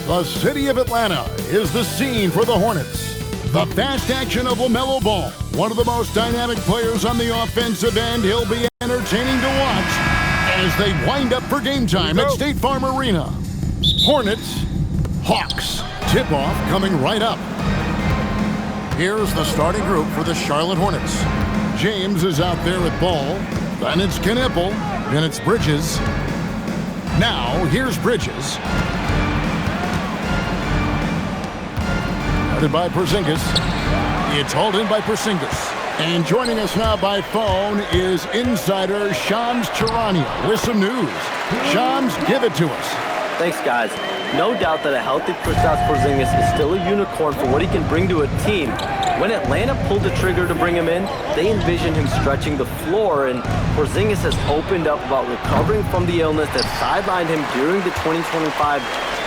The city of Atlanta is the scene for the Hornets. The fast action of LaMelo Ball, one of the most dynamic players on the offensive end. He'll be entertaining to watch as they wind up for game time at State Farm Arena. Hornets, Hawks. Tip-off coming right up. Here's the starting group for the Charlotte Hornets. James is out there with Ball. Then it's Knipple. Then it's Bridges. Now, here's Bridges. Guarded by Porzingis. It's hauled in by Porzingis. And joining us now by phone is insider Shams Charania with some news. Shams, give it to us. Thanks, guys. No doubt that a healthy Kristaps Porzingis is still a unicorn for what he can bring to a team. When Atlanta pulled the trigger to bring him in, they envisioned him stretching the floor, and Porzingis has opened up about recovering from the illness that sidelined him during the 2025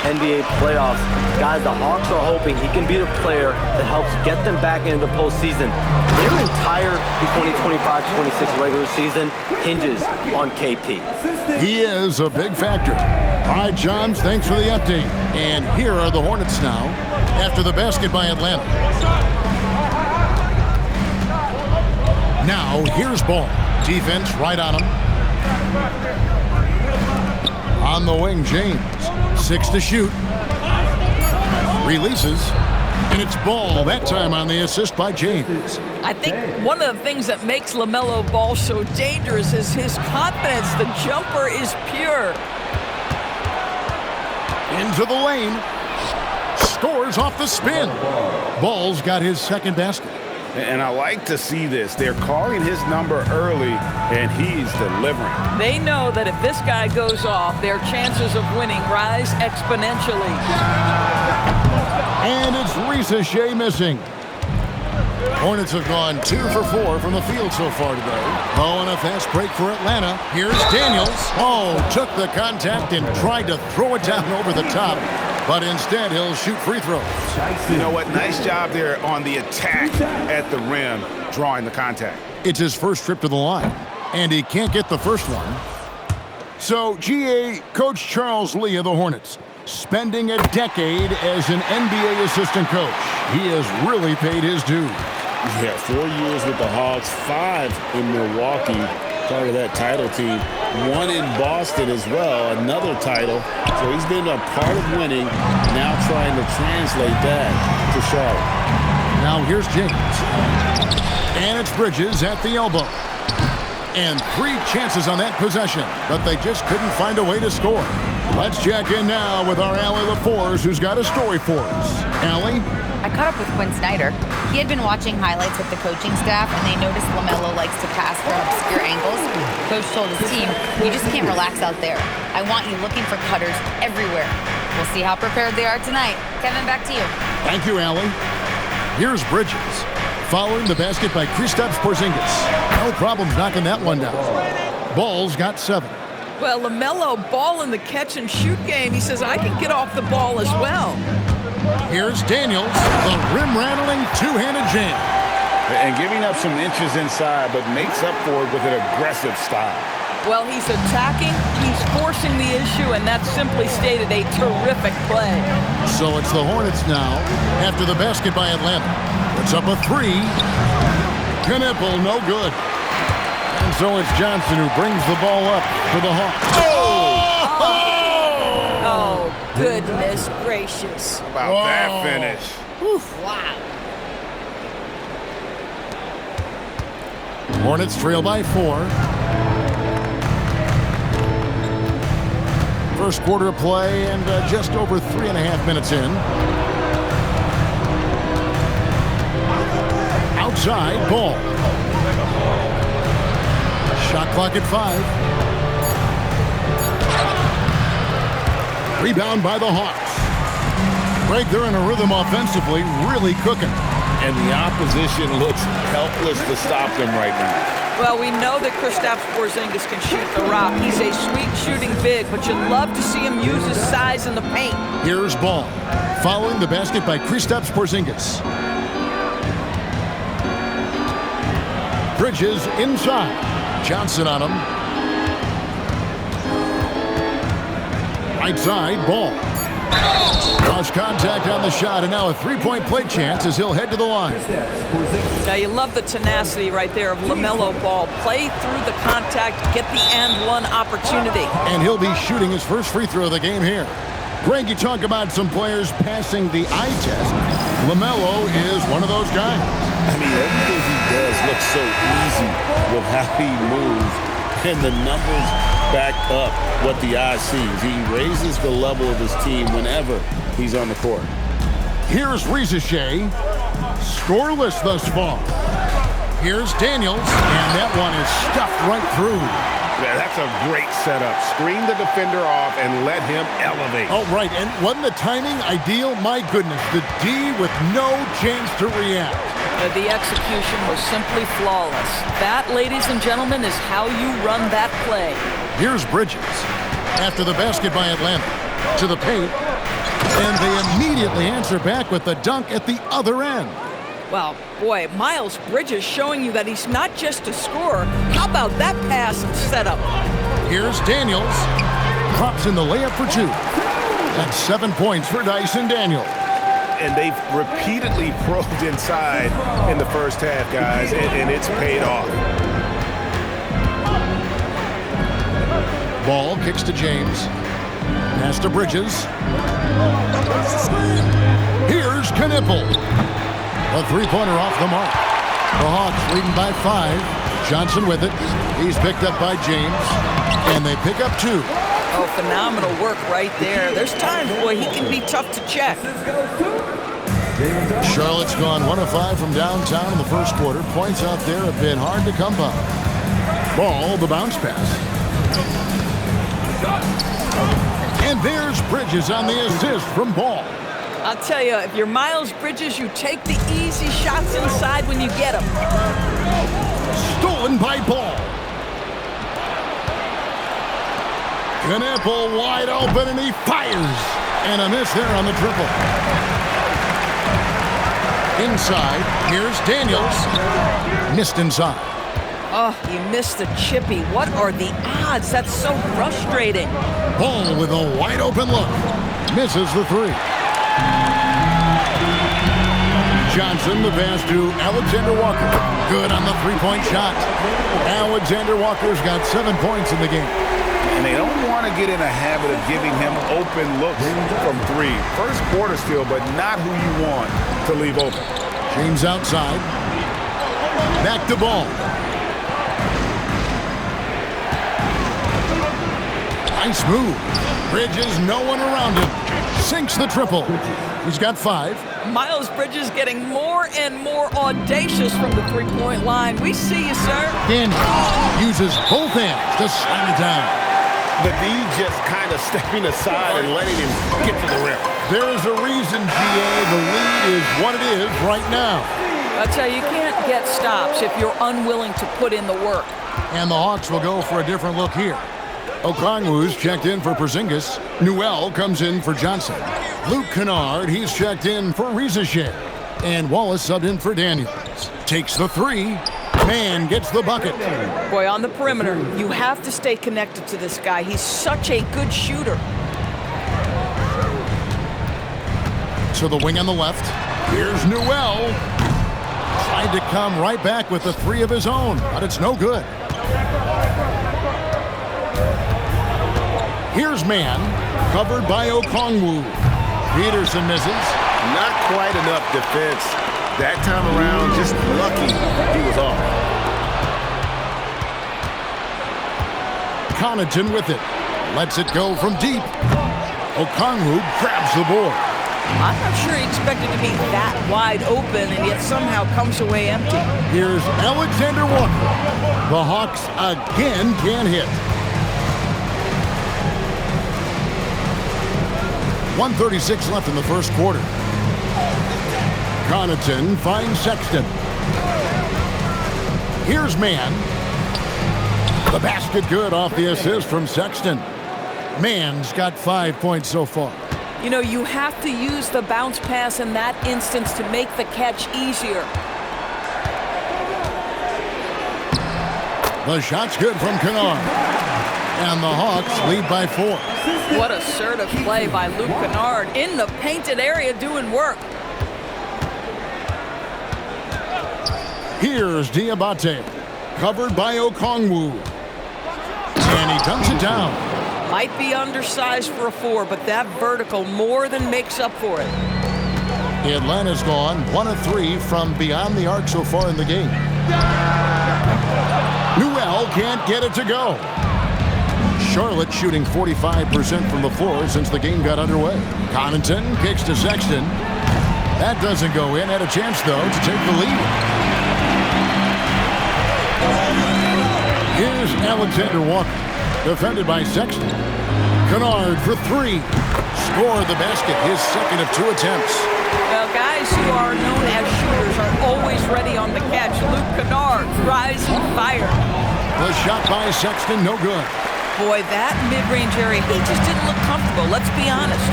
NBA playoffs. Guys, the Hawks are hoping he can be the player that helps get them back into the postseason. Their entire 2025-26 regular season hinges on KP. He is a big factor. All right, Johns, thanks for the update. And here are the Hornets now after the basket by Atlanta. Now, here's Ball. Defense right on him. On the wing, James. 6 to shoot. Releases. And it's Ball, that time on the assist by James. I think one of the things that makes LaMelo Ball so dangerous is his confidence. The jumper is pure. Into the lane. Scores off the spin. Ball's got his second basket. And I like to see this. They're calling his number early, and he's delivering. They know that if this guy goes off, their chances of winning rise exponentially. And it's Risa Shea missing. Hornets have gone 2 for 4 from the field so far today. Oh, and a fast break for Atlanta. Here's Daniels. Oh, took the contact and tried to throw it down over the top. But instead, he'll shoot free throws. You know what? Nice job there on the attack at the rim, drawing the contact. It's his first trip to the line, and he can't get the first one. So, GA, Coach Charles Lee of the Hornets, spending a decade as an NBA assistant coach. He has really paid his dues. Yeah, 4 years with the Hawks, 5 in Milwaukee, part of that title team. 1 in Boston as well, another title. So he's been a part of winning, now trying to translate that to Charlotte. Now here's James. And it's Bridges at the elbow. And 3 chances on that possession, but they just couldn't find a way to score. Let's check in now with our Allie LaForce, who's got a story for us. Allie? I caught up with Quinn Snyder. He had been watching highlights with the coaching staff, and they noticed LaMelo likes to pass from obscure angles. Coach told his team, you just can't relax out there. I want you looking for cutters everywhere. We'll see how prepared they are tonight. Kevin, back to you. Thank you, Allie. Here's Bridges. Following the basket by Kristaps Porzingis. No problems knocking that one down. Ball's got 7. Well, LaMelo Ball in the catch-and-shoot game, he says, I can get off the ball as well. Here's Daniels, the rim-rattling two-handed jam. And giving up some inches inside, but makes up for it with an aggressive style. Well, he's attacking, he's forcing the issue, and that's simply stated a terrific play. So it's the Hornets now, after the basket by Atlanta. It's up a 3. Knipple, no good. And so it's Johnson who brings the ball up for the Hawks. Oh, goodness gracious. How about that finish? Oof. Wow. Hornets trail by 4. First quarter of play and just over 3.5 minutes in. Outside, Ball. Shot clock at 5. Rebound by the Hawks. Greg, they're in a rhythm offensively, really cooking. And the opposition looks helpless to stop them right now. Well, we know that Kristaps Porzingis can shoot the rock. He's a sweet shooting big, but you'd love to see him use his size in the paint. Here's Ball, following the basket by Kristaps Porzingis. Bridges inside. Johnson on him. Right side, Ball. lost contact on the shot, and now a three-point play chance as he'll head to the line. Now, you love the tenacity right there of LaMelo Ball. Play through the contact, get the and one opportunity. And he'll be shooting his first free throw of the game here. Greg, you talk about some players passing the eye test. LaMelo is one of those guys. I mean, everything he does looks so easy with how he moves, and the numbers back up what the eye sees. He raises the level of his team whenever he's on the court. Here's Rizichet, scoreless thus far. Here's Daniels, and that one is stuffed right through. Yeah, that's a great setup. Screen the defender off and let him elevate. Oh, right, and wasn't the timing ideal? My goodness, the D with no chance to react. The execution was simply flawless. That, ladies and gentlemen, is how you run that play. Here's Bridges. After the basket by Atlanta, to the paint, and they immediately answer back with the dunk at the other end. Well, boy, Miles Bridges showing you that he's not just a scorer. How about that pass and setup? Here's Daniels. Drops in the layup for two. That's 7 points for Dyson Daniels. And they've repeatedly probed inside in the first half, guys, and it's paid off. Ball kicks to James. Pass to Bridges. Here's Knipple. A three-pointer off the mark. The Hawks leading by 5. Johnson with it. He's picked up by James. And they pick up 2. Oh, phenomenal work right there. There's times, boy, he can be tough to check. Charlotte's gone 1 of 5 from downtown in the first quarter. Points out there have been hard to come by. Ball, the bounce pass. And there's Bridges on the assist from Ball. I'll tell you, if you're Miles Bridges, you take the easy shots inside when you get them. Stolen by Ball. Knipple wide open, and he fires. And a miss there on the triple. Inside, here's Daniels. Missed inside. Oh, you missed the chippy. What are the odds? That's so frustrating. Ball with a wide open look. Misses the three. Johnson, the pass to Alexander Walker. Good on the three-point shot. Alexander Walker's got 7 points in the game. And they don't want to get in a habit of giving him open looks from 3. First quarter still, but not who you want to leave open. James outside. Back to Ball. Nice move. Bridges, no one around him. Sinks the triple. He's got 5. Miles Bridges getting more and more audacious from the three-point line. We see you, sir. Daniels uses both hands to slam it down. The D just kind of stepping aside and letting him get to the rim. There's a reason, GA. The lead is what it is right now. I tell you, you can't get stops if you're unwilling to put in the work. And the Hawks will go for a different look here. Okongwu's checked in for Porzingis. Newell comes in for Johnson. Luke Kennard, he's checked in for Rizichet. And Wallace subbed in for Daniels. Takes the 3. Man gets the bucket. Boy, on the perimeter, you have to stay connected to this guy. He's such a good shooter. So the wing on the left. Here's Newell. Tried to come right back with the 3 of his own, but it's no good. Here's Man, covered by Okongwu. Peterson misses. Not quite enough defense. That time around, just lucky he was off. Connaughton with it. Lets it go from deep. Okongwu grabs the board. I'm not sure he expected to be that wide open and yet somehow comes away empty. Here's Alexander Walker. The Hawks again can't hit. 1:36 left in the first quarter. Connaughton finds Sexton. Here's Man. The basket good off the assist from Sexton. Man's got 5 points so far. You know, you have to use the bounce pass in that instance to make the catch easier. The shot's good from Kennard. And the Hawks lead by 4. What assertive play by Luke Kennard in the painted area doing work. Here's Diabate, covered by Okongwu. And he dunks it down. Might be undersized for a 4, but that vertical more than makes up for it. Atlanta's gone 1 of 3 from beyond the arc so far in the game. Newell can't get it to go. Charlotte shooting 45% from the floor since the game got underway. Connaughton kicks to Sexton. That doesn't go in. Had a chance, though, to take the lead. Here's Alexander Walker, defended by Sexton. Kennard for 3. Scored the basket, his second of 2 attempts. Well, guys who are known as shooters are always ready on the catch. Luke Kennard, rising fire. The shot by Sexton, no good. Boy, that mid-range area, he just didn't look comfortable, let's be honest.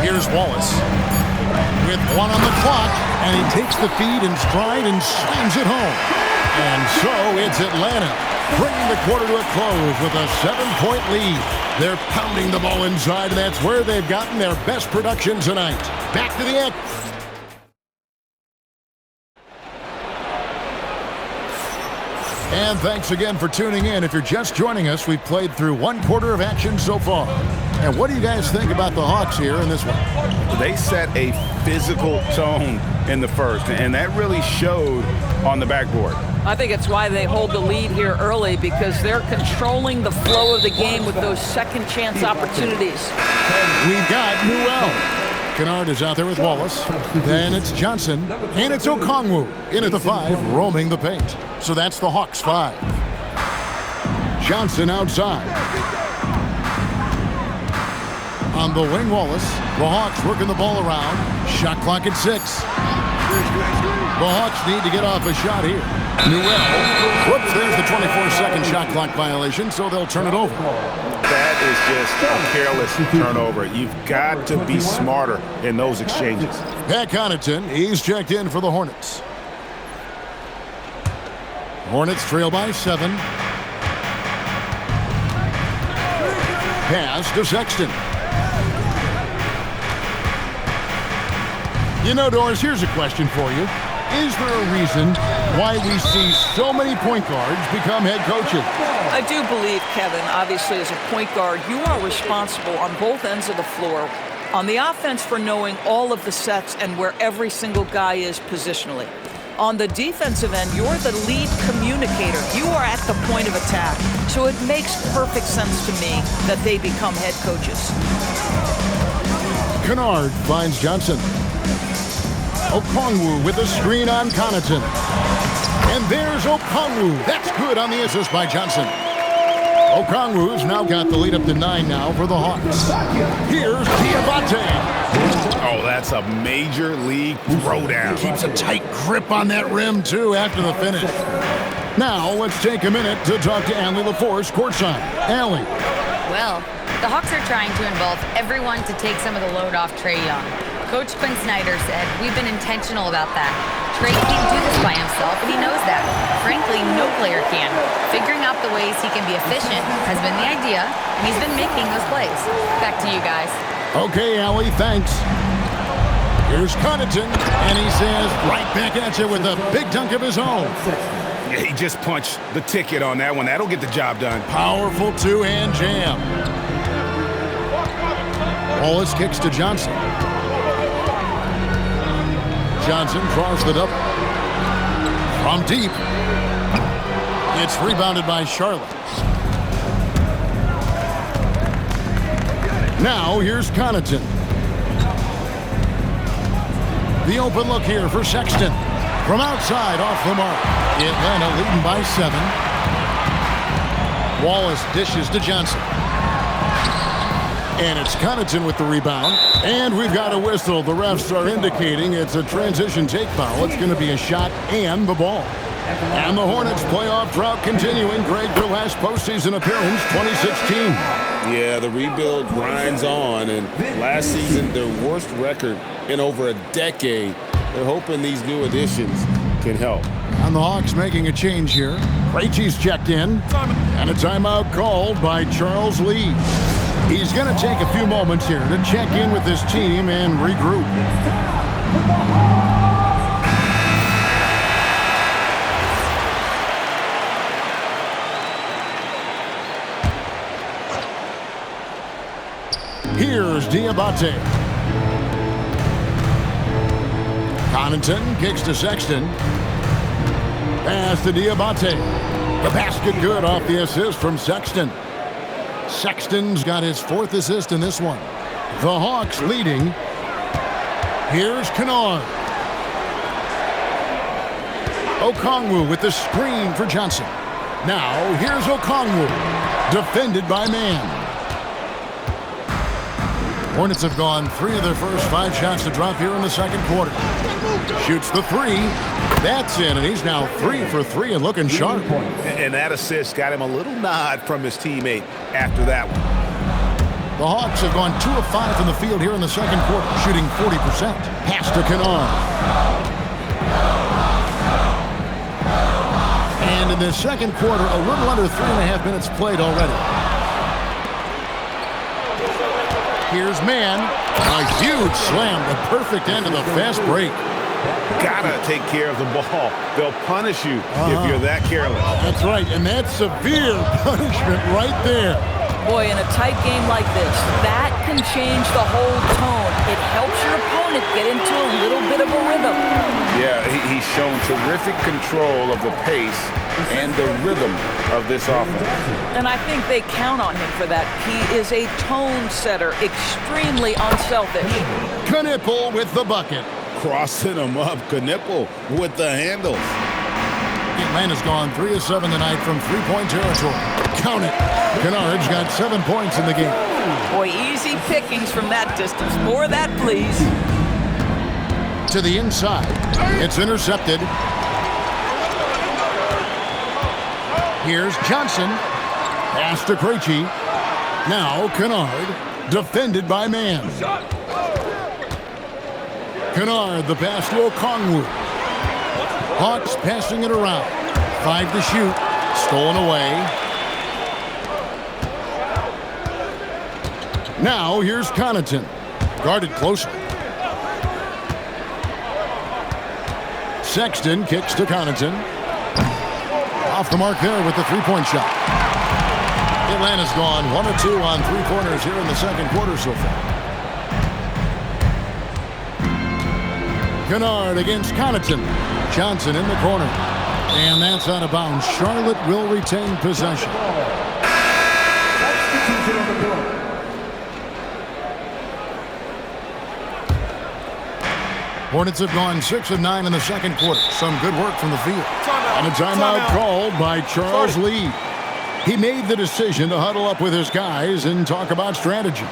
Here's Wallace with 1 on the clock, and he takes the feed in stride and slams it home. And so it's Atlanta bringing the quarter to a close with a 7-point lead. They're pounding the ball inside, and that's where they've gotten their best production tonight. Back to the end. And thanks again for tuning in. If you're just joining us, we've played through 1 quarter of action so far. And what do you guys think about the Hawks here in this one? They set a physical tone in the first, and that really showed on the backboard. I think it's why they hold the lead here early, because they're controlling the flow of the game with those second chance opportunities. We've got Newell. Kennard is out there with Wallace. Then it's Johnson. And it's Okongwu in at the 5, roaming the paint. So that's the Hawks 5. Johnson outside. On the wing, Wallace. The Hawks working the ball around. Shot clock at 6. The Hawks need to get off a shot here. Newell. Whoops, there's the 24-second shot clock violation, so they'll turn it over. That is just a careless turnover. You've got to be smarter in those exchanges. Pat Connaughton, he's checked in for the Hornets. Hornets trail by 7. Pass to Sexton. You know, Doris, here's a question for you. Is there a reason why we see so many point guards become head coaches? I do believe, Kevin, obviously as a point guard, you are responsible on both ends of the floor. On the offense for knowing all of the sets and where every single guy is positionally. On the defensive end, you're the lead communicator. You are at the point of attack. So it makes perfect sense to me that they become head coaches. Kennard finds Johnson. Okongwu with a screen on Connaughton. And there's Okongwu. That's good on the assist by Johnson. Okongwu's now got the lead up to 9 now for the Hawks. Here's Diabate. Oh, that's a major league throwdown. Keeps a tight grip on that rim, too, after the finish. Now, let's take a minute to talk to Allie LaForce courtside. Allie. Well, the Hawks are trying to involve everyone to take some of the load off Trae Young. Coach Quinn Snyder said, we've been intentional about that. Trae can't do this by himself, and he knows that. Frankly, no player can. Figuring out the ways he can be efficient has been the idea, and he's been making those plays. Back to you guys. Okay, Allie, thanks. Here's Connaughton, and he says right back at you with a big dunk of his own. Yeah, he just punched the ticket on that one. That'll get the job done. Powerful two-hand jam. Wallace kicks to Johnson. Johnson draws the double. From deep. It's rebounded by Charlotte. Now here's Connaughton. The open look here for Sexton. From outside, off the mark. Atlanta leading by 7. Wallace dishes to Johnson. And it's Connaughton with the rebound. And we've got a whistle. The refs are indicating it's a transition take foul. It's going to be a shot and the ball. And the Hornets playoff drought continuing. Greg, their last postseason appearance, 2016. Yeah, the rebuild grinds on. And last season, their worst record in over a decade. They're hoping these new additions can help. And the Hawks making a change here. Krejci's checked in. And a timeout called by Charles Lee. He's going to take a few moments here to check in with his team and regroup. Here's Diabate. Connaughton kicks to Sexton. Pass to Diabate. The basket good off the assist from Sexton. Sexton's got his 4th assist in this one. The Hawks leading. Here's Kennard. Okongwu with the screen for Johnson. Now here's Okongwu. Defended by Mann. Hornets have gone 3 of their first 5 shots to drop here in the second quarter. Shoots the 3. That's in, and he's now 3 for 3 and looking sharp. And that assist got him a little nod from his teammate after that one. The Hawks have gone 2 of 5 from the field here in the second quarter, shooting 40%. Pass to Kennard. And in the second quarter, a little under 3.5 minutes played already. Here's Mann. A huge slam, the perfect end of the fast break. Gotta take care of the ball. They'll punish you if you're that careless. That's right, and that's severe punishment right there. Boy, in a tight game like this, that can change the whole tone. It helps your opponent get into a little bit of a rhythm. Yeah, he's shown terrific control of the pace and the rhythm of this offense. And I think they count on him for that. He is a tone setter, extremely unselfish. Knipple with the bucket. Crossing him up. Knipple with the handles. Atlanta's gone 3 of 7 tonight from 3-point territory. Count it. Kennard's got 7 points in the game. Boy, easy pickings from that distance. More of that, please. To the inside. It's intercepted. Here's Johnson. Pass to Krejci. Now Kennard. Defended by Mann. Kennard, the pass to Okongwu. Hawks passing it around. 5 to shoot. Stolen away. Now here's Connaughton. Guarded closely. Sexton kicks to Connaughton. Off the mark there with the 3-point shot. Atlanta's gone 1 of 2 on 3-pointers here in the second quarter so far. Kennard against Connaughton. Johnson in the corner. And that's out of bounds. Charlotte will retain possession. Hornets have gone 6 of 9 in the second quarter. Some good work from the field. And a timeout called by Charles Lee. He made the decision to huddle up with his guys and talk about strategy.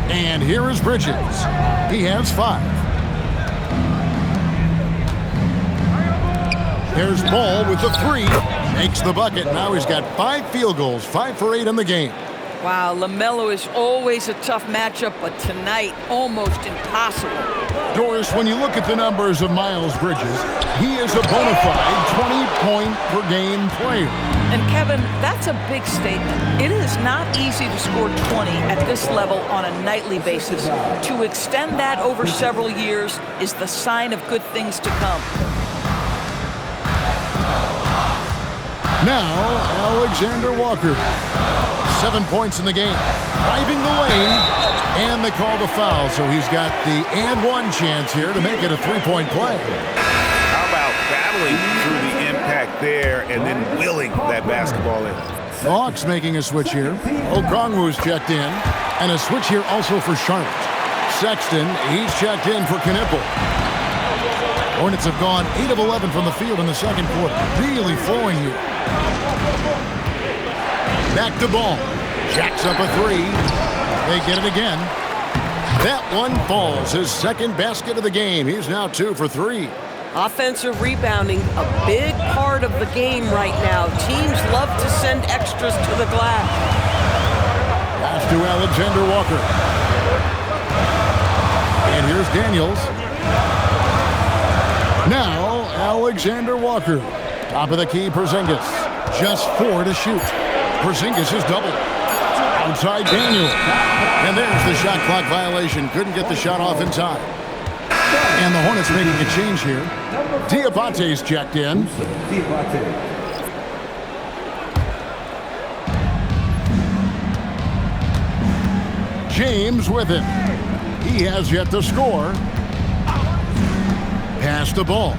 And here is Bridges. He has 5. There's Ball with the 3. Makes the bucket. Now he's got 5 field goals. 5 for 8 in the game. Wow, LaMelo is always a tough matchup, but tonight, almost impossible. Doris, when you look at the numbers of Miles Bridges, he is a bona fide 20-point-per-game player. And Kevin, that's a big statement. It is not easy to score 20 at this level on a nightly basis. To extend that over several years is the sign of good things to come. Now, Alexander Walker. 7 points in the game. Driving the lane. And they call the foul, so he's got the and-one chance here to make it a 3-point play. How about battling through the impact there and then willing that basketball in? The Hawks making a switch here. Okongwu's checked in. And a switch here also for Charlotte. Sexton, he's checked in for Knipple. Hornets have gone 8 of 11 from the field in the second quarter. Really flowing here. Back to Ball. Jacks up a three. They get it again. That one falls. His second basket of the game. He's now 2 for 3. Offensive rebounding, a big part of the game right now. Teams love to send extras to the glass. Pass to Alexander Walker. And here's Daniels. Now, Alexander Walker. Top of the key, Porzingis. Just 4 to shoot. Porzingis is doubled. Outside Daniels. And there's the shot clock violation. Couldn't get the shot off in time. And the Hornets making a change here. Diabate's checked in. James with it. He has yet to score. Pass the ball.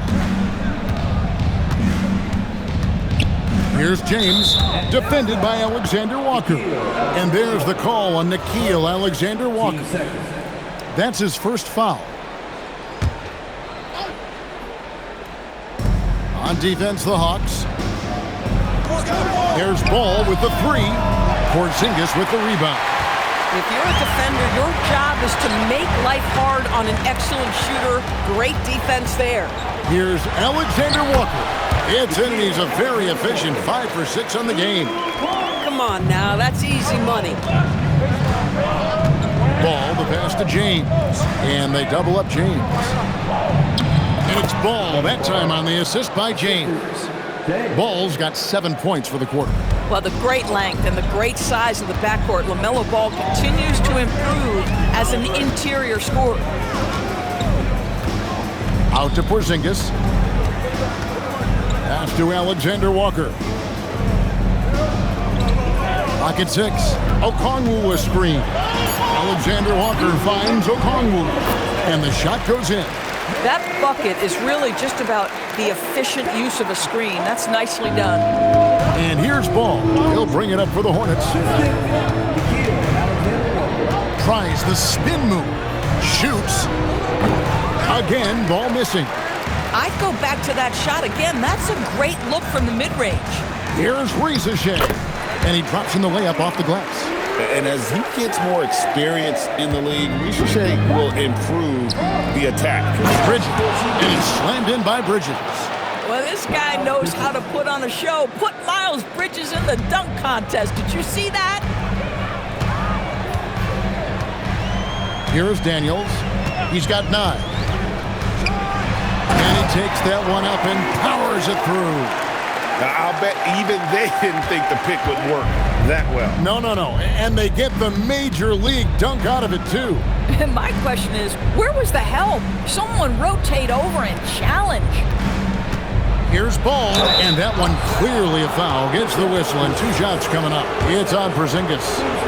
Here's James, defended by Alexander Walker. And there's the call on Nickeil Alexander-Walker. That's his first foul. On defense, the Hawks. There's Ball with the 3. Porzingis with the rebound. If you're a defender, your job is to make life hard on an excellent shooter. Great defense there. Here's Alexander Walker. It's in, and he's a very efficient 5 for 6 on the game. Come on now, that's easy money. Ball, the pass to James. And they double up James. And it's Ball, that time on the assist by James. Ball's got 7 points for the quarter. Well, the great length and the great size of the backcourt, LaMelo Ball continues to improve as an interior scorer. Out to Porzingis. Pass to Alexander Walker. Pocket 6. Okongwu a screen. Alexander Walker finds Okongwu. And the shot goes in. That bucket is really just about the efficient use of a screen. That's nicely done. And here's Ball. He'll bring it up for the Hornets. Tries the spin move. Shoots. Again, Ball missing. I'd go back to that shot again. That's a great look from the mid-range. Here's Ricochet. And he drops in the layup off the glass. And as he gets more experience in the league, Ricochet will improve the attack. Bridges. And it's slammed in by Bridges. Well, this guy knows how to put on a show. Put Miles Bridges in the dunk contest. Did you see that? Here's Daniels. He's got 9. And he takes that one up and powers it through. Now, I'll bet even they didn't think the pick would work that well. No. And they get the major league dunk out of it, too. And my question is, where was the help? Someone rotate over and challenge. Here's Ball, and that one clearly a foul. Gets the whistle, and 2 shots coming up. It's on Porzingis.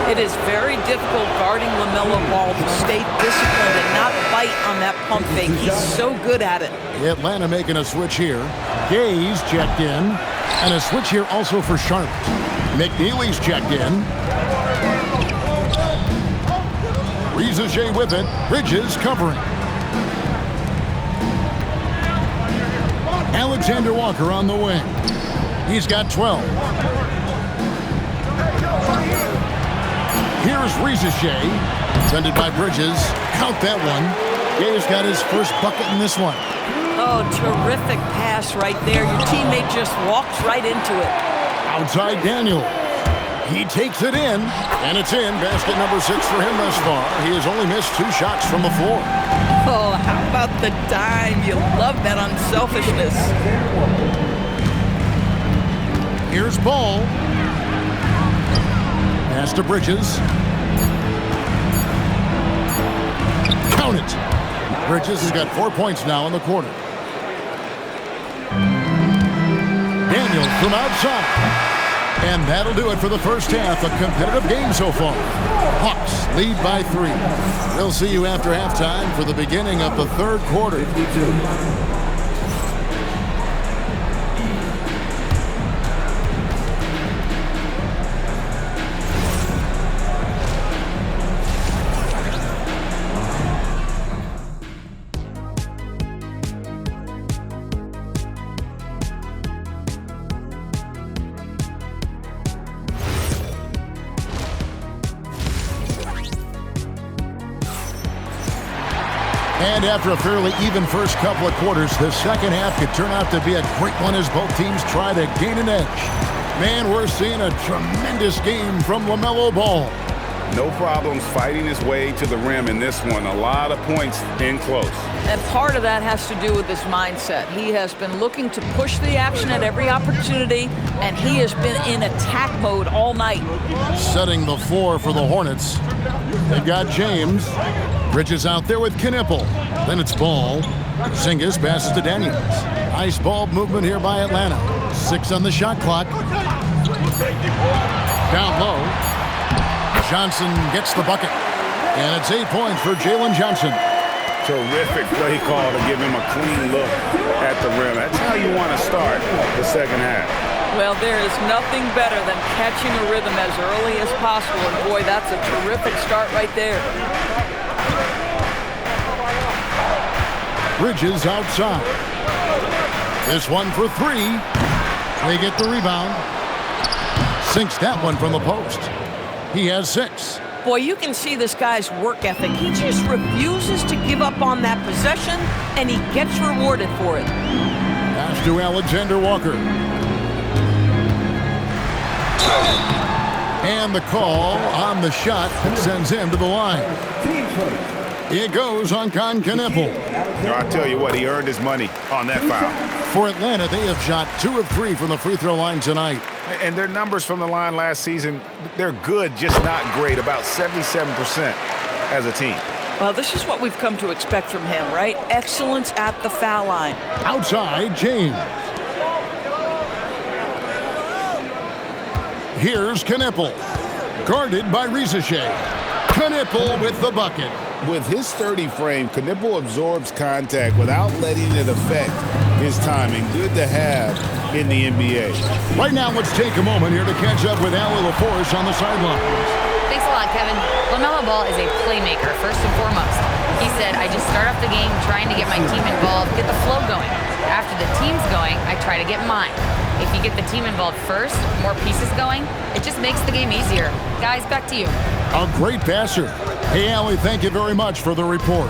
It is very difficult guarding LaMelo Ball to stay disciplined and not bite on that pump fake. He's so good at it. Atlanta making a switch here. Gay's checked in, and a switch here also for Charlotte. McNeely's checked in. Ricochet with it. Bridges covering. Alexander Walker on the wing. He's got 12. Here's Ricochet. Defended by Bridges. Count that one. Gay's got his first bucket in this one. Oh, terrific pass right there. Your teammate just walks right into it. Outside Daniel. He takes it in, and it's in. Basket number 6 for him thus far. He has only missed 2 shots from the floor. Oh, how about the dime? You love that unselfishness. Here's Ball. Pass to Bridges. Count it. Bridges has got 4 points now in the quarter. Daniel from outside. And that'll do it for the first half. A competitive game so far. Hawks lead by 3. We'll see you after halftime for the beginning of the third quarter. And after a fairly even first couple of quarters, the second half could turn out to be a great one as both teams try to gain an edge. Man, we're seeing a tremendous game from LaMelo Ball. No problems fighting his way to the rim in this one. A lot of points in close. And part of that has to do with his mindset. He has been looking to push the action at every opportunity, and he has been in attack mode all night. Setting the floor for the Hornets. They've got James. Bridges out there with Knipple. Then it's Ball. Zingis passes to Daniels. Nice ball movement here by Atlanta. 6 on the shot clock. Down low. Johnson gets the bucket. And it's 8 points for Jalen Johnson. Terrific play call to give him a clean look at the rim. That's how you want to start the second half. Well, there is nothing better than catching a rhythm as early as possible. And boy, that's a terrific start right there. Bridges outside. This one for 3. They get the rebound. Sinks that one from the post. He has 6. Boy, you can see this guy's work ethic. He just refuses to give up on that possession, and he gets rewarded for it. Pass to Alexander Walker. And the call on the shot sends him to the line. It goes on Knipple. I'll tell you what, he earned his money on that foul. For Atlanta, they have shot 2 of 3 from the free throw line tonight. And their numbers from the line last season, they're good, just not great, about 77% as a team. Well, this is what we've come to expect from him, right? Excellence at the foul line. Outside, James. Here's Knipple. Guarded by Rizachet. Knipple with the bucket. With his sturdy frame, Knipple absorbs contact without letting it affect his timing. Good to have in the NBA. Right now, let's take a moment here to catch up with Allie LaForce on the sidelines. Thanks a lot, Kevin. LaMelo Ball is a playmaker, first and foremost. He said, I just start off the game trying to get my team involved, get the flow going. After the team's going, I try to get mine. If you get the team involved first, more pieces going, it just makes the game easier. Guys, back to you. A great passer. Hey, Allie, thank you very much for the report.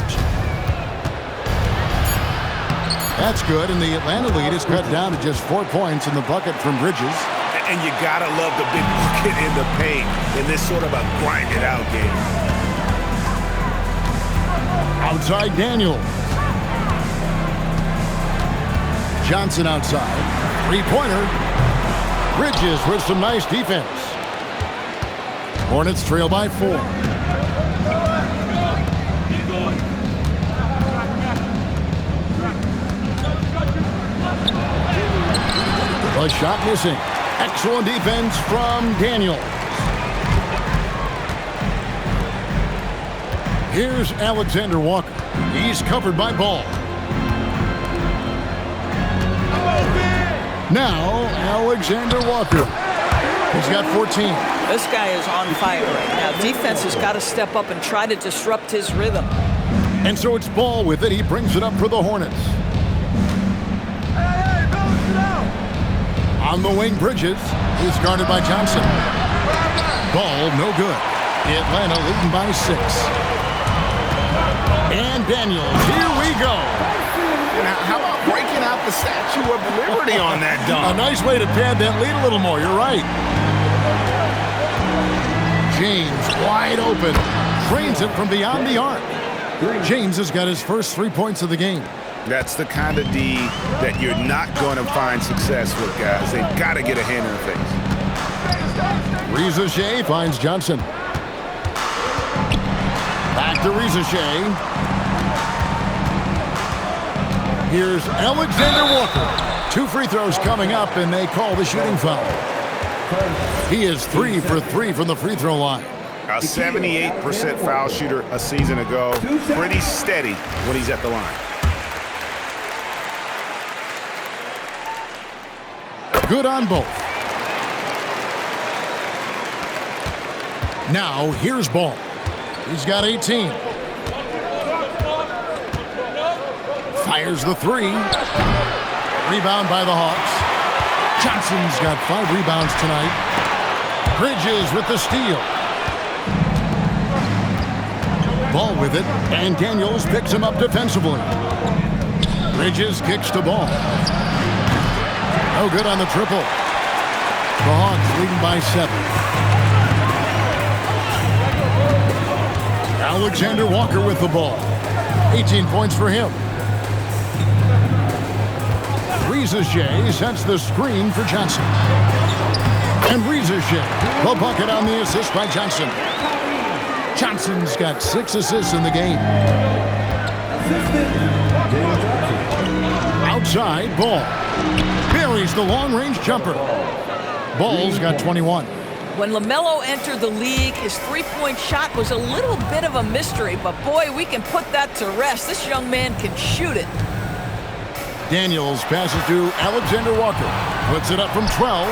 That's good, and the Atlanta lead is cut down to just 4 points in the bucket from Bridges. And you gotta love the big bucket in the paint in this sort of a grind-it-out game. Outside Daniels. Johnson outside. Three-pointer. Bridges with some nice defense. Hornets trail by 4. The shot missing. Excellent defense from Daniels. Here's Alexander Walker. He's covered by Ball. Now, Alexander Walker. He's got 14. This guy is on fire right now. Defense has got to step up and try to disrupt his rhythm. And so it's Ball with it. He brings it up for the Hornets. On the wing, Bridges. He's guarded by Johnson. Ball, no good. Atlanta leading by 6. And Daniels, here we go. Now, how about breaking out the Statue of Liberty on that dunk? A nice way to pad that lead a little more. You're right. James wide open. Trains it from beyond the arc. James has got his first 3 points of the game. That's the kind of D that you're not going to find success with, guys. They've got to get a hand in the face. Rizachet finds Johnson. Back to Rizachet. Here's Alexander Walker. 2 free throws coming up, and they call the shooting foul. He is 3 for 3 from the free throw line. A 78% foul shooter a season ago. Pretty steady when he's at the line. Good on both. Now, here's Ball. He's got 18. Fires the 3. Rebound by the Hawks. Johnson's got 5 rebounds tonight. Bridges with the steal. Ball with it, and Daniels picks him up defensively. Bridges kicks the ball. No good on the triple. The Hawks leading by 7. Alexander Walker with the ball. 18 points for him. Rizier sets the screen for Johnson. And Rizier, the bucket on the assist by Johnson. Johnson's got 6 assists in the game. Outside, Ball. Buries the long-range jumper. Ball's got 21. When LaMelo entered the league, his three-point shot was a little bit of a mystery, but boy, we can put that to rest. This young man can shoot it. Daniels passes to Alexander Walker. Puts it up from 12.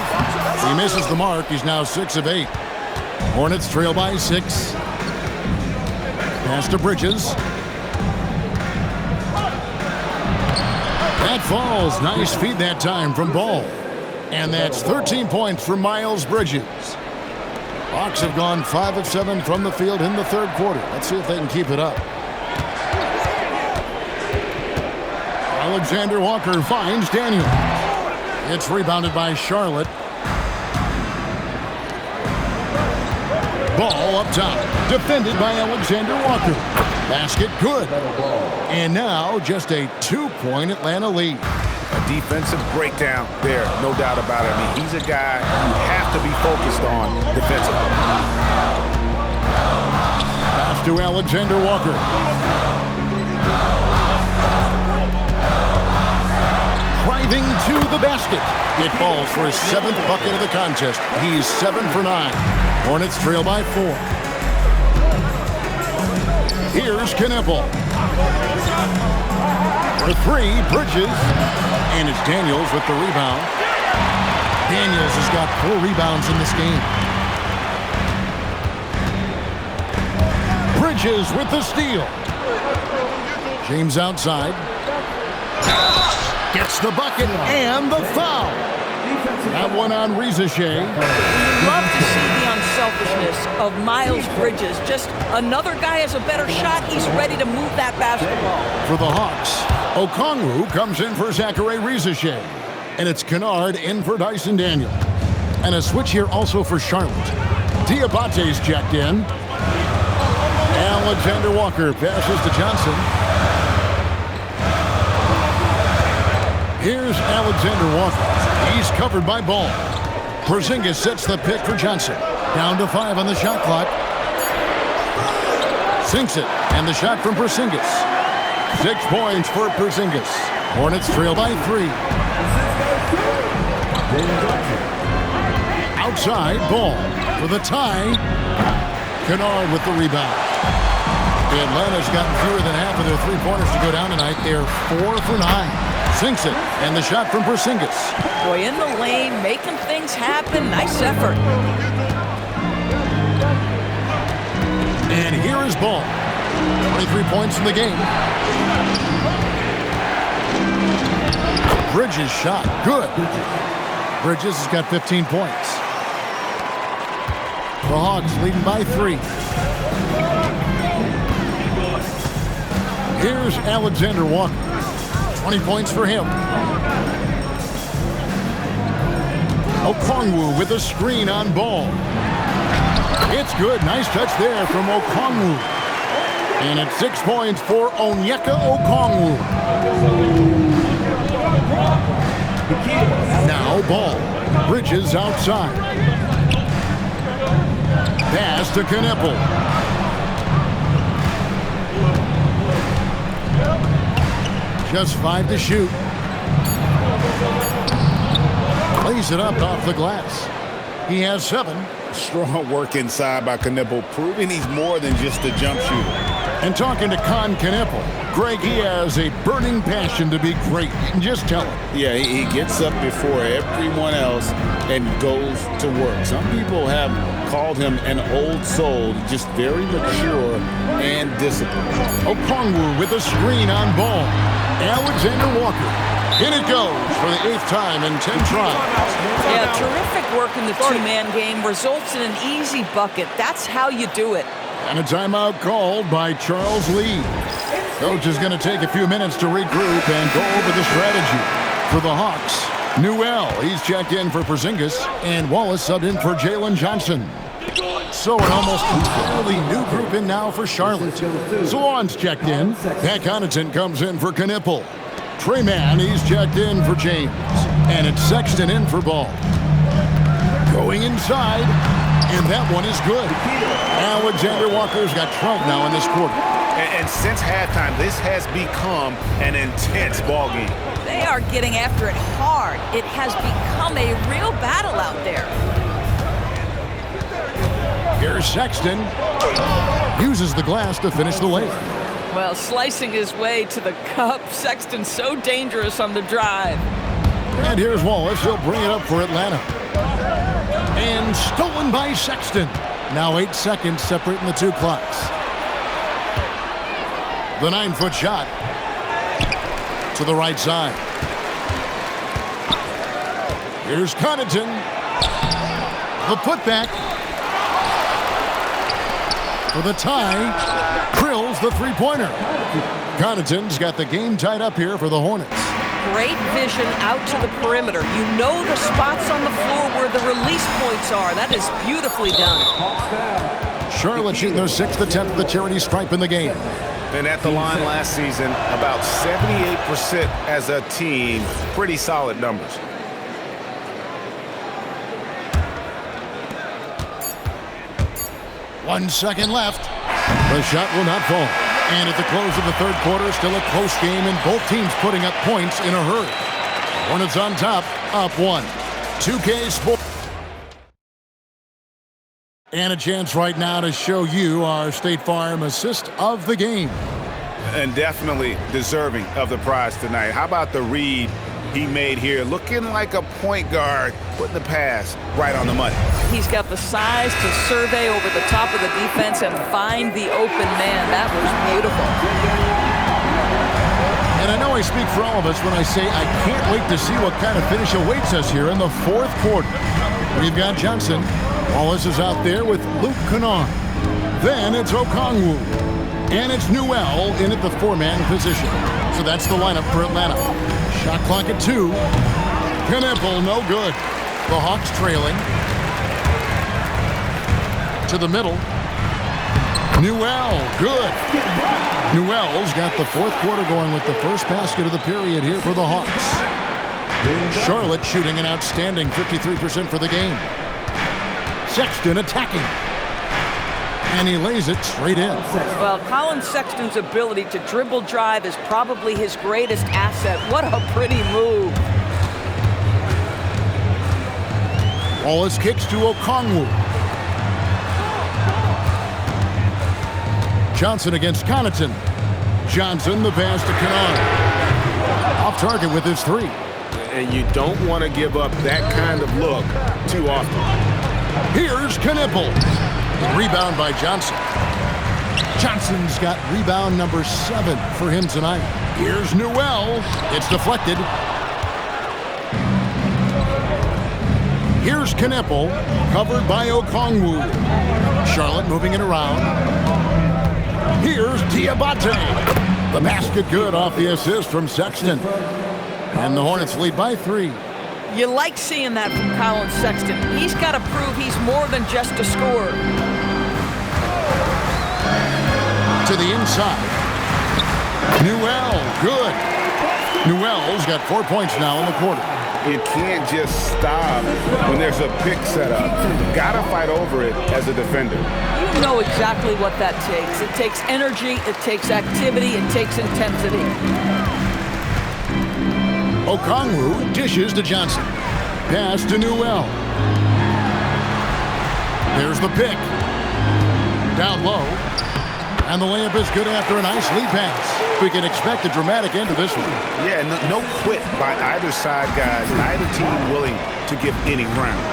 He misses the mark. He's now 6 of 8. Hornets trail by 6. Pass to Bridges. That falls. Nice feed that time from Ball. And that's 13 points for Miles Bridges. Hawks have gone 5 of 7 from the field in the third quarter. Let's see if they can keep it up. Alexander Walker finds Daniels. It's rebounded by Charlotte. Ball up top. Defended by Alexander Walker. Basket good. And now just a 2-point Atlanta lead. A defensive breakdown there, no doubt about it. I mean, he's a guy you have to be focused on defensively. Pass to Alexander Walker. Driving to the basket. It falls for his 7th bucket of the contest. He's 7 for 9. Hornets trail by 4. Here's Kneppel. For 3, Bridges. And it's Daniels with the rebound. Daniels has got 4 rebounds in this game. Bridges with the steal. James outside. Gets the bucket and the foul. That one on Rizier. Love to see the unselfishness of Miles Bridges. Just another guy has a better shot. He's ready to move that basketball. For the Hawks, Okongwu comes in for Zachary Rizier. And it's Kennard in for Dyson Daniel. And a switch here also for Charlotte. Diabate's checked in. Alexander Walker passes to Johnson. Here's Alexander Walker. He's covered by Ball. Porzingis sets the pick for Johnson. Down to 5 on the shot clock. Sinks it. And the shot from Porzingis. 6 points for Porzingis. Hornets trail by 3. Outside, Ball for the tie. Kennard with the rebound. Atlanta's gotten fewer than half of their three-pointers to go down tonight. They're 4 for 9. Sinks it, and the shot from Porzingis. Boy, in the lane, making things happen. Nice effort. And here is Ball. 23 points in the game. Bridges shot, good. Bridges has got 15 points. The Hawks leading by 3. Here's Alexander Walker. 20 points for him. Okongwu with a screen on Ball. It's good. Nice touch there from Okongwu. And it's 6 points for Onyeka Okongwu. Now Ball. Bridges outside. Pass to Kneppel. Just 5 to shoot. Lays it up off the glass. He has 7. Strong work inside by Kneppel, proving he's more than just a jump shooter. And talking to Kneppel, Greg, he has a burning passion to be great. You can just tell him. Yeah, he gets up before everyone else and goes to work. Some people have called him an old soul, just very mature and disciplined. Okongwu with a screen on Ball. Alexander Walker. In it goes for the 8th time in 10 tries. Yeah, terrific work in the two-man game results in an easy bucket. That's how you do it. And a timeout called by Charles Lee. Coach is going to take a few minutes to regroup and go over the strategy. For the Hawks, Newell, he's checked in for Porzingis, and Wallace subbed in for Jalen Johnson. So an almost entirely new group in now for Charlotte. Zawan's checked in. Pat Connaughton comes in for Knipple. Trae Mann, he's checked in for James. And it's Sexton in for Ball. Going inside, and that one is good. Alexander Walker's got 12 now in this quarter. And since halftime, this has become an intense ball game. They are getting after it hard. It has become a real battle out there. Here's Sexton. Uses the glass to finish the layup. Well, slicing his way to the cup. Sexton's so dangerous on the drive. And here's Wallace. He'll bring it up for Atlanta. And stolen by Sexton. Now 8 seconds separating the two clocks. The 9-foot shot to the right side. Here's Connaughton. The putback for the tie. Drills the three-pointer. Connaughton's got the game tied up here for the Hornets. Great vision out to the perimeter. You know the spots on the floor where the release points are. That is beautifully done. Charlotte shooting their 6th attempt at the charity stripe in the game. And at the line last season, about 78% as a team. Pretty solid numbers. One second left. The shot will not fall. And at the close of the third quarter, still a close game, and both teams putting up points in a hurry. Hornets on top, up 1. 2K Sports. And a chance right now to show you our State Farm assist of the game. And definitely deserving of the prize tonight. How about the read he made here? Looking like a point guard, putting the pass right on the money. He's got the size to survey over the top of the defense and find the open man. That was beautiful. And I know I speak for all of us when I say I can't wait to see what kind of finish awaits us here in the fourth quarter. We've got Johnson. Wallace is out there with Luke Kennard. Then it's Okongwu. And it's Newell in at the 4-man position. So that's the lineup for Atlanta. Shot clock at 2. Knipple, no good. The Hawks trailing. To the middle. Newell, good. Newell's got the fourth quarter going with the first basket of the period here for the Hawks. Charlotte shooting an outstanding 53% for the game. Sexton attacking. And he lays it straight in. Well, Colin Sexton's ability to dribble drive is probably his greatest asset. What a pretty move. Wallace kicks to Okongwu. Johnson against Connaughton. Johnson, the pass to Kennard. Off target with his 3. And you don't want to give up that kind of look too often. Here's Knipple. Rebound by Johnson. Johnson's got rebound number 7 for him tonight. Here's Newell. It's deflected. Here's Knipple, covered by Okongwu. Charlotte moving it around. Here's Diabate. The basket good off the assist from Sexton. And the Hornets lead by 3. You like seeing that from Colin Sexton. He's got to prove he's more than just a scorer. To the inside. Newell, good. Newell's got 4 points now in the quarter. You can't just stop when there's a pick set up. Got to fight over it as a defender. You know exactly what that takes. It takes energy, it takes activity, it takes intensity. Okongwu dishes to Johnson. Pass to Newell. There's the pick. Down low. And the layup is good after a nice lead pass. We can expect a dramatic end to this one. Yeah, no quit by either side, guys. Neither team willing to give any ground.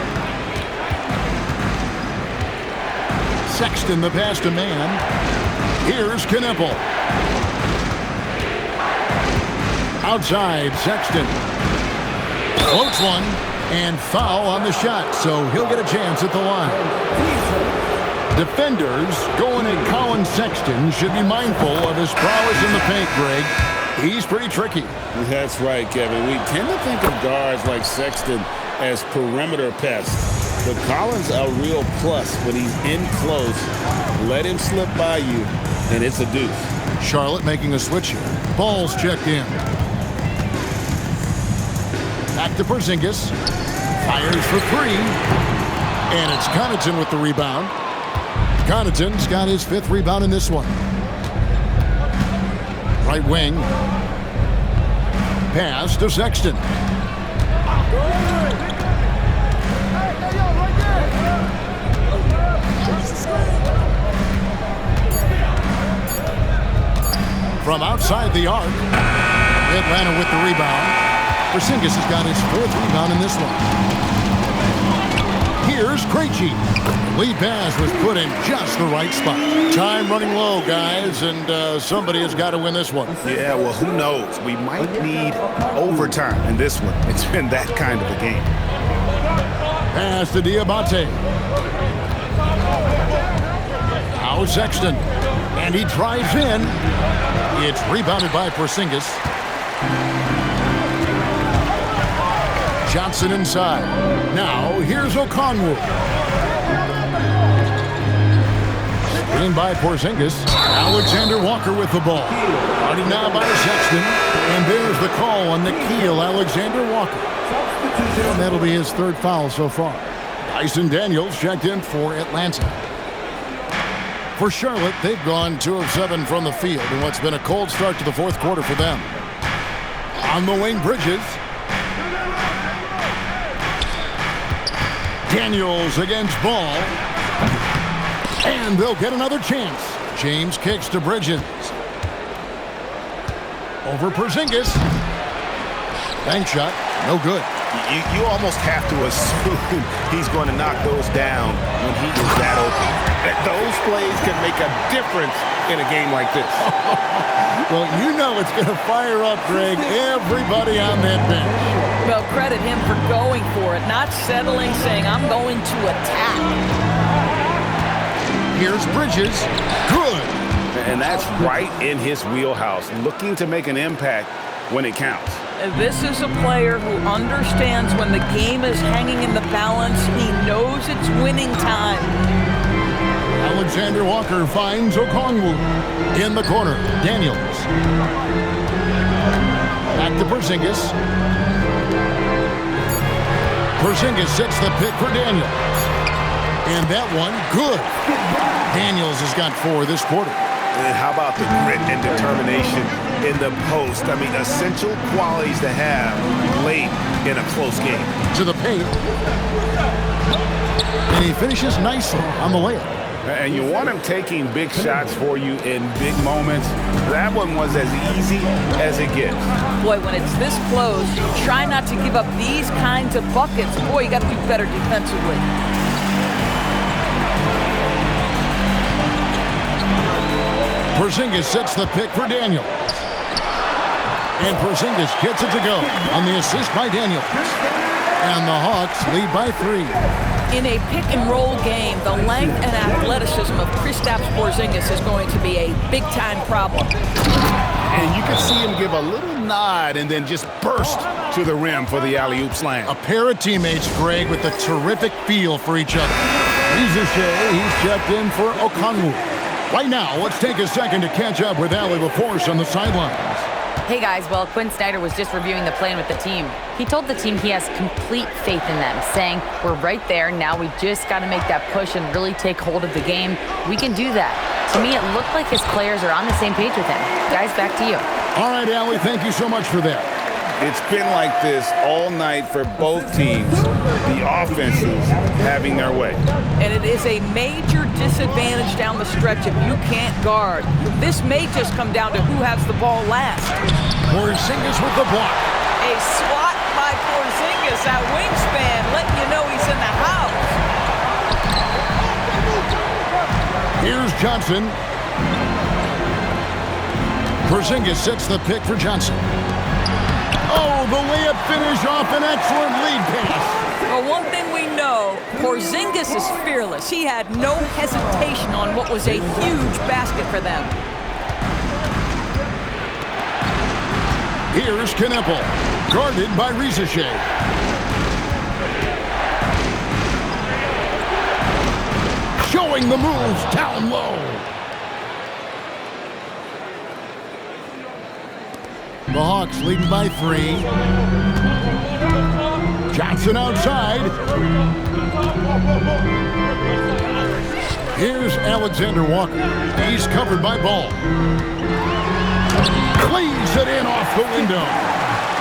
Sexton, the pass to Mann. Here's Knipple. Outside, Sexton. Floats one, and foul on the shot, so he'll get a chance at the line. Defenders going at Colin Sexton should be mindful of his prowess in the paint, Greg. He's pretty tricky. That's right, Kevin. We tend to think of guards like Sexton as perimeter pests. But Collins a real plus when he's in close. Let him slip by you, and it's a deuce. Charlotte making a switch here. Ball's checked in. Back to Porzingis. Fires for three. And it's Connaughton with the rebound. Connaughton's got his 5th rebound in this one. Right wing. Pass to Sexton. From outside the arc, Atlanta with the rebound. Porzingis has got his 4th rebound in this one. Here's Krejci. Lead pass was put in just the right spot. Time running low, guys, and somebody has got to win this one. Yeah, well, who knows? We might need overtime in this one. It's been that kind of a game. Pass to Diabate. Now Sexton. And he drives in. It's rebounded by Porzingis. Johnson inside. Now here's Okongwu. Screen by Porzingis. Alexander Walker with the ball. Running now by Sexton. And there's the call on Nickeil Alexander Walker. And that'll be his 3rd foul so far. Dyson Daniels checked in for Atlanta. For Charlotte, they've gone 2 of 7 from the field in what's been a cold start to the 4th quarter for them. On the wing, Bridges. Daniels against Ball. And they'll get another chance. James kicks to Bridges. Over Porzingis. Bank shot. No good. You almost have to assume he's going to knock those down when he is that open. Those plays can make a difference in a game like this. Well, you know it's going to fire up, Greg, everybody on that bench. Well, credit him for going for it, not settling, saying, I'm going to attack. Here's Bridges. Good. And that's right in his wheelhouse, looking to make an impact when it counts. This is a player who understands when the game is hanging in the balance. He knows it's winning time. Alexander Walker finds Okongwu in the corner. Daniels. Back to Porzingis. Porzingis sets the pick for Daniels. And that one, good. Daniels has got 4 this quarter. And how about the grit and determination in the post? I mean, essential qualities to have late in a close game. To the paint. And he finishes nicely on the layup. And you want him taking big shots for you in big moments. That one was as easy as it gets. Boy, when it's this close, you try not to give up these kinds of buckets. Boy, you got to do better defensively. Porzingis sets the pick for Daniels. And Porzingis gets it to go on the assist by Daniels. And the Hawks lead by 3. In a pick-and-roll game, the length and athleticism of Kristaps Porzingis is going to be a big-time problem. And you can see him give a little nod and then just burst to the rim for the alley-oop slam. A pair of teammates, Greg, with a terrific feel for each other. He's checked in for Okongwu. Right now, let's take a second to catch up with Allie LaForce on the sidelines. Hey guys, well, Quinn Snyder was just reviewing the plan with the team. He told the team he has complete faith in them, saying, we're right there, now we just got to make that push and really take hold of the game. We can do that. To me, it looked like his players are on the same page with him. Guys, back to you. All right, Allie, thank you so much for that. It's been like this all night for both teams. The offenses having their way. And it is a major disadvantage down the stretch if you can't guard. This may just come down to who has the ball last. Porzingis with the block. A swat by Porzingis, that wingspan, letting you know he's in the house. Here's Johnson. Porzingis sets the pick for Johnson. Oh, the layup finish off an excellent lead pass. Well, one thing we know, Porzingis is fearless. He had no hesitation on what was a huge basket for them. Here's Kneppel, guarded by Risache. Showing the moves down low. The Hawks leading by 3. Johnson outside. Here's Alexander Walker. He's covered by Ball. Cleaves it in off the window.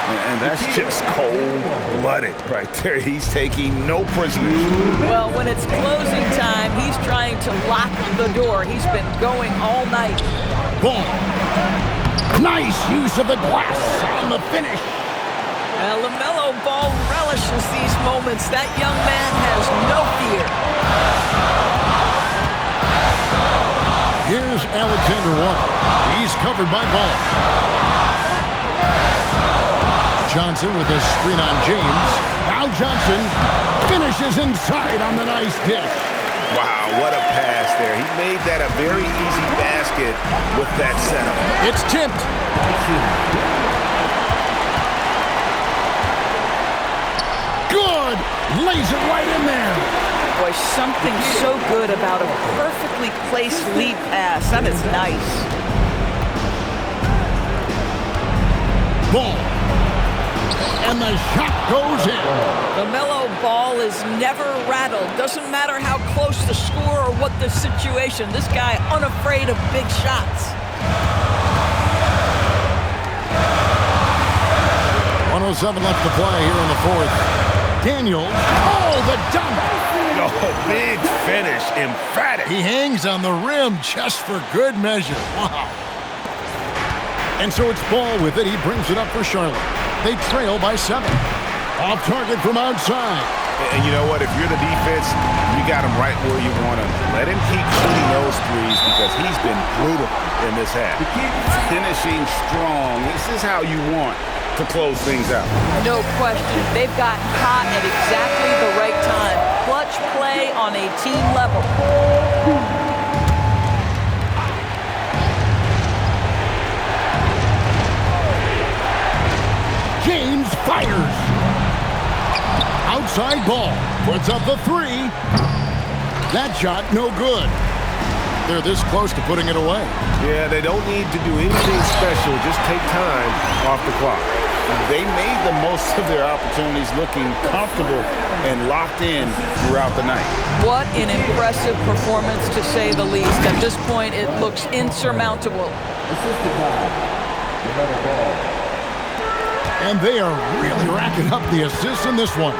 And that's just cold-blooded right there. He's taking no prisoners. Well, when it's closing time, he's trying to lock the door. He's been going all night. Ball. Nice use of the glass on the finish. LaMelo Ball relishes these moments. That young man has no fear. Here's Alexander Walker. He's covered by Ball. Johnson with a screen on James. Now Johnson finishes inside on the nice dish. Wow, what a pass there. He made that a very easy basket with that setup. It's tipped. Good. Lays it right in there. Boy, something so good about a perfectly placed lead pass. That is nice. Ball. And the shot goes in. LaMelo Ball is never rattled. Doesn't matter how close the score or what the situation. This guy unafraid of big shots. 107 left to play here in the fourth. Daniels. Oh, the dunk. Oh, big finish. Emphatic. He hangs on the rim just for good measure. Wow. And so it's Ball with it. He brings it up for Charlotte. They trail by 7. Off target from outside. And you know what? If you're the defense, you got him right where you want him. Let him keep shooting those threes because he's been brutal in this half. Finishing strong. This is how you want to close things out. No question. They've gotten hot at exactly the right time. Clutch play on a team level. James fires. Outside Ball. Puts up the 3. That shot no good. They're this close to putting it away. Yeah, they don't need to do anything special. Just take time off the clock. They made the most of their opportunities, looking comfortable and locked in throughout the night. What an impressive performance, to say the least. At this point, it looks insurmountable. And they are really racking up the assists in this one.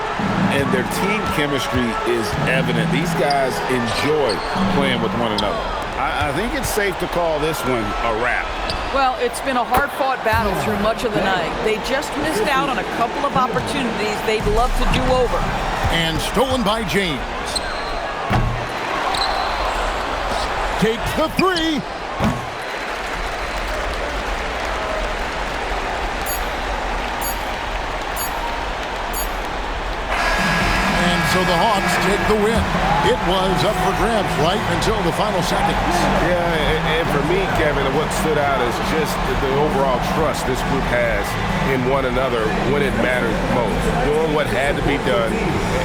And their team chemistry is evident. These guys enjoy playing with one another. I think it's safe to call this one a wrap. Well, it's been a hard-fought battle through much of the night. They just missed out on a couple of opportunities they'd love to do over. And stolen by James. Takes the 3. So the Hawks take the win. It was up for grabs right until the final seconds. Yeah, and for me, Kevin, what stood out is just the overall trust this group has in one another when it mattered most. Doing what had to be done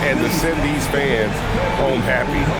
and to send these fans home happy.